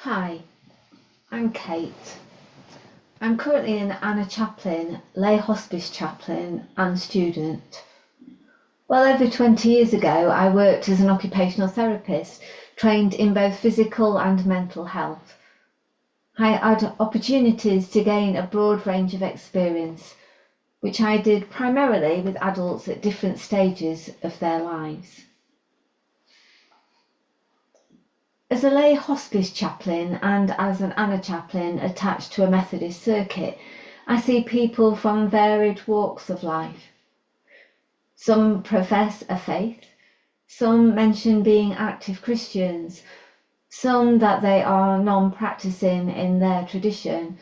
Hi, I'm Kate. I'm currently a Chaplain, lay hospice chaplain and student. Well over 20 years ago, I worked as an occupational therapist, trained in both physical and mental health. I had opportunities to gain a broad range of experience, which I did primarily with adults at different stages of their lives. As a lay hospice chaplain and as an chaplain attached to a Methodist circuit, I see people from varied walks of life. Some profess a faith, some mention being active Christians, some that they are non-practicing in their tradition,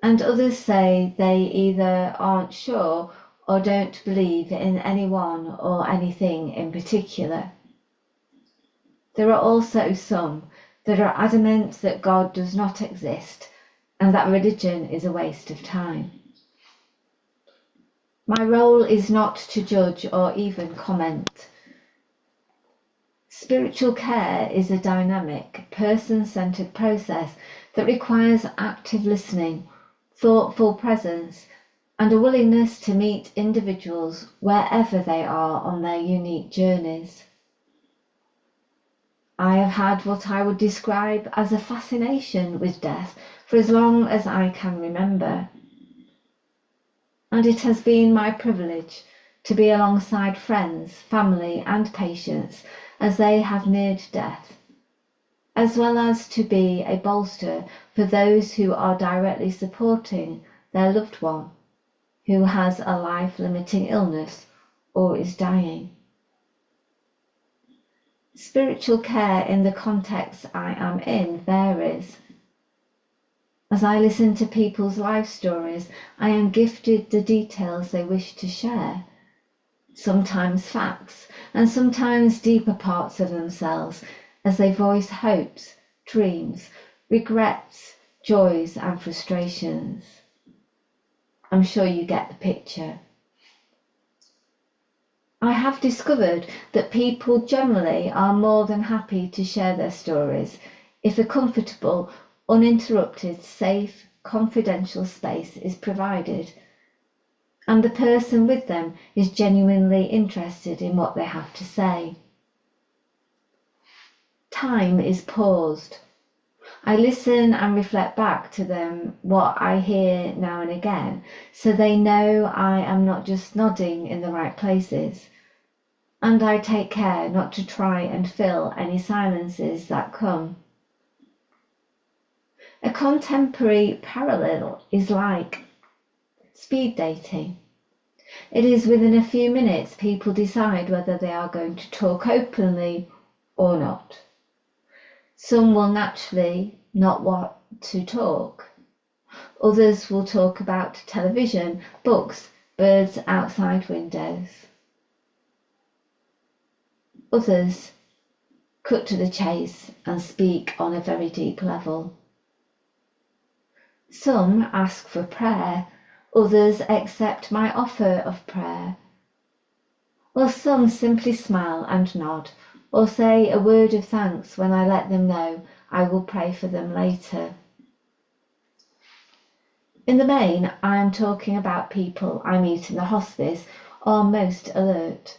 and others say they either aren't sure or don't believe in anyone or anything in particular. There are also some that are adamant that God does not exist and that religion is a waste of time. My role is not to judge or even comment. Spiritual care is a dynamic, person-centered process that requires active listening, thoughtful presence, and a willingness to meet individuals wherever they are on their unique journeys. I have had what I would describe as a fascination with death for as long as I can remember. And it has been my privilege to be alongside friends, family and patients as they have neared death, as well as to be a bolster for those who are directly supporting their loved one who has a life-limiting illness or is dying. Spiritual care in the context I am in varies. As I listen to people's life stories, I am gifted the details they wish to share, sometimes facts, and sometimes deeper parts of themselves as they voice hopes, dreams, regrets, joys and frustrations. I'm sure you get the picture. I have discovered that people generally are more than happy to share their stories if a comfortable, uninterrupted, safe, confidential space is provided, and the person with them is genuinely interested in what they have to say. Time is paused. I listen and reflect back to them what I hear now and again, so they know I am not just nodding in the right places. And I take care not to try and fill any silences that come. A contemporary parallel is like speed dating. It is within a few minutes people decide whether they are going to talk openly or not. Some will naturally not want to talk. Others will talk about television, books, birds outside windows. Others cut to the chase and speak on a very deep level. Some ask for prayer, others accept my offer of prayer. While some simply smile and nod, or say a word of thanks when I let them know I will pray for them later. In the main, I am talking about people I meet in the hospice are most alert.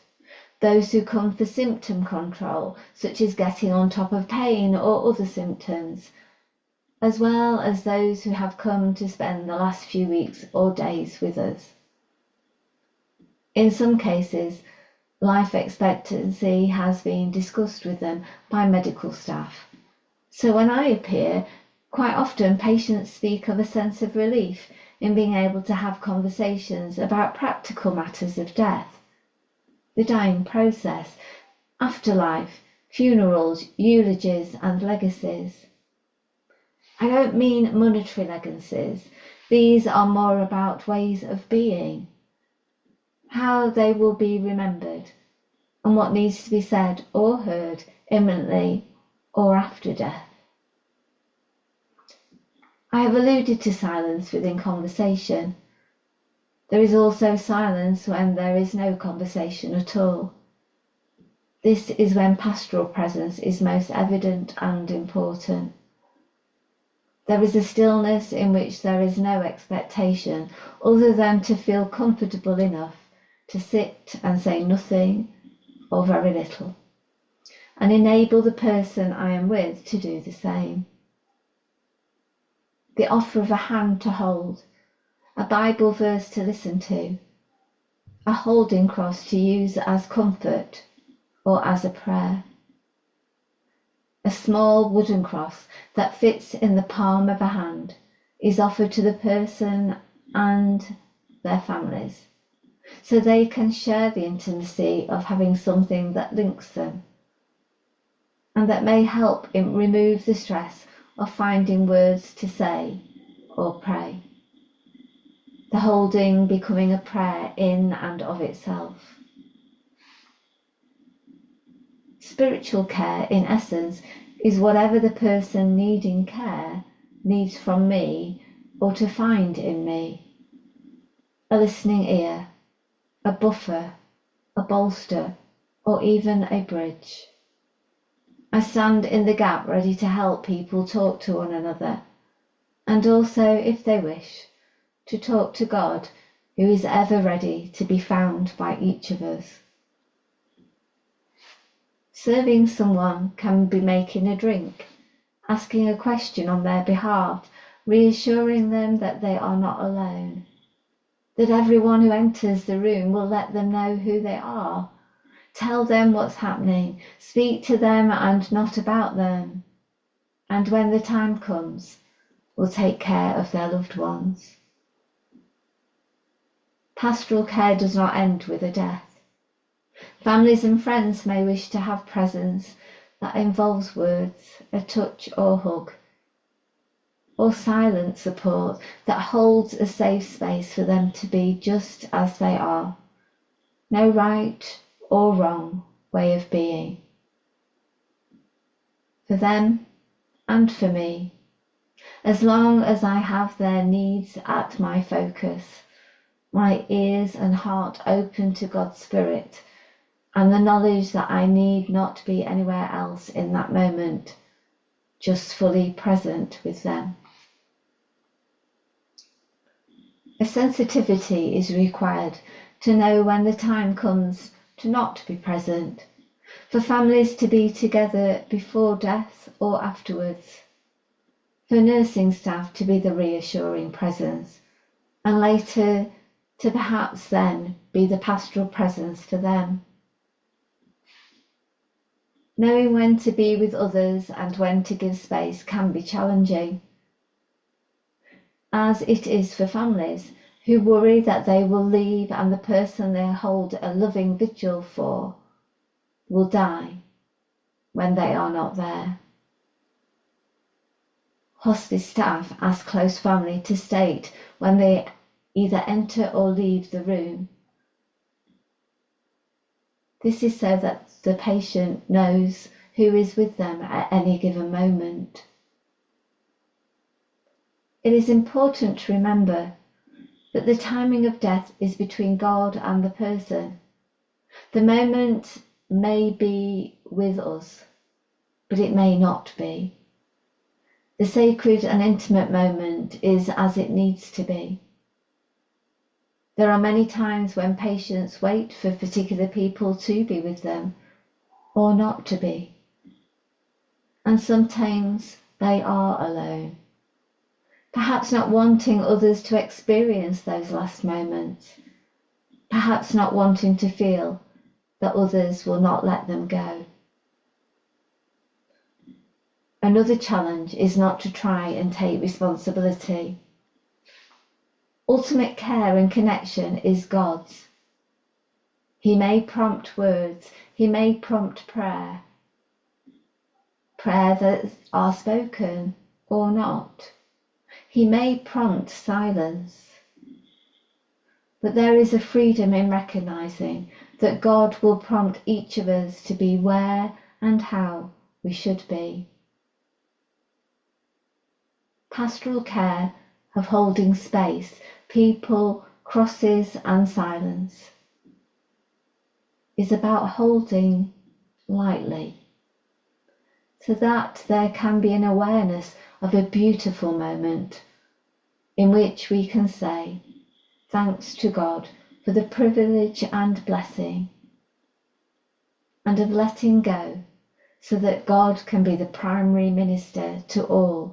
Those who come for symptom control, such as getting on top of pain or other symptoms, as well as those who have come to spend the last few weeks or days with us. In some cases, life expectancy has been discussed with them by medical staff. So when I appear, quite often patients speak of a sense of relief in being able to have conversations about practical matters of death, the dying process, afterlife, funerals, eulogies and legacies. I don't mean monetary legacies. These are more about ways of being, how they will be remembered, and what needs to be said or heard imminently or after death. I have alluded to silence within conversation. There is also silence when there is no conversation at all. This is when pastoral presence is most evident and important. There is a stillness in which there is no expectation other than to feel comfortable enough to sit and say nothing or very little, and enable the person I am with to do the same. The offer of a hand to hold, a Bible verse to listen to, a holding cross to use as comfort or as a prayer. A small wooden cross that fits in the palm of a hand is offered to the person and their families, so they can share the intimacy of having something that links them and that may help remove the stress of finding words to say or pray. The holding becoming a prayer in and of itself. Spiritual care, in essence, is whatever the person needing care needs from me or to find in me. A listening ear, a buffer, a bolster, or even a bridge. I stand in the gap ready to help people talk to one another, and also, if they wish, to talk to God, who is ever ready to be found by each of us. Serving someone can be making a drink, asking a question on their behalf, reassuring them that they are not alone, that everyone who enters the room will let them know who they are, tell them what's happening, speak to them and not about them, and when the time comes, will take care of their loved ones. Pastoral care does not end with a death. Families and friends may wish to have presence that involves words, a touch or hug, or silent support that holds a safe space for them to be just as they are. No right or wrong way of being. For them and for me, as long as I have their needs at my focus, my ears and heart open to God's Spirit, and the knowledge that I need not be anywhere else in that moment, just fully present with them. A sensitivity is required to know when the time comes to not be present, for families to be together before death or afterwards, for nursing staff to be the reassuring presence, and later to perhaps then be the pastoral presence for them. Knowing when to be with others and when to give space can be challenging, as it is for families who worry that they will leave and the person they hold a loving vigil for will die when they are not there. Hospice staff ask close family to state when they either enter or leave the room. This is so that the patient knows who is with them at any given moment. It is important to remember that the timing of death is between God and the person. The moment may be with us, but it may not be. The sacred and intimate moment is as it needs to be. There are many times when patients wait for particular people to be with them or not to be. And sometimes they are alone, perhaps not wanting others to experience those last moments, perhaps not wanting to feel that others will not let them go. Another challenge is not to try and take responsibility. Ultimate care and connection is God's. He may prompt words, he may prompt prayer that are spoken or not. He may prompt silence. But there is a freedom in recognizing that God will prompt each of us to be where and how we should be. Pastoral care of holding space, people, crosses and silence is about holding lightly, so that there can be an awareness of a beautiful moment in which we can say, thanks to God for the privilege and blessing, and of letting go so that God can be the primary minister to all,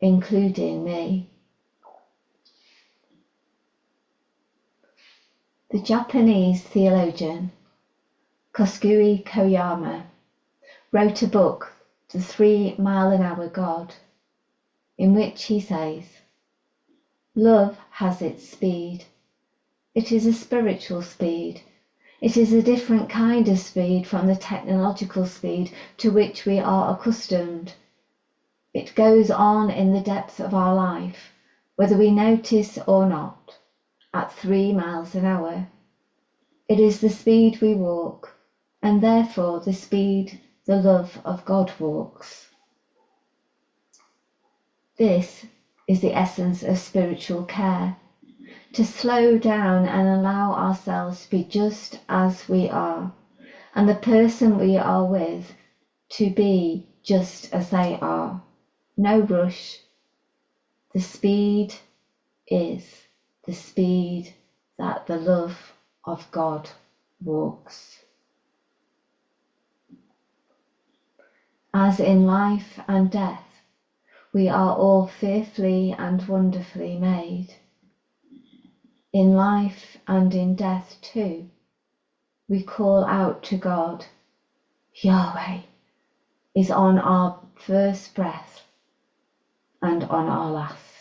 including me. The Japanese theologian Kosuke Koyama wrote a book, The 3 Mile an Hour God, in which he says, love has its speed. It is a spiritual speed. It is a different kind of speed from the technological speed to which we are accustomed. It goes on in the depth of our life, whether we notice or not, at 3 miles an hour. It is the speed we walk, and therefore the speed the love of God walks. This is the essence of spiritual care, to slow down and allow ourselves to be just as we are, and the person we are with to be just as they are. No rush. The speed is the speed that the love of God walks. As in life and death, we are all fearfully and wonderfully made. In life and in death too, we call out to God. Yahweh is on our first breath and on our last.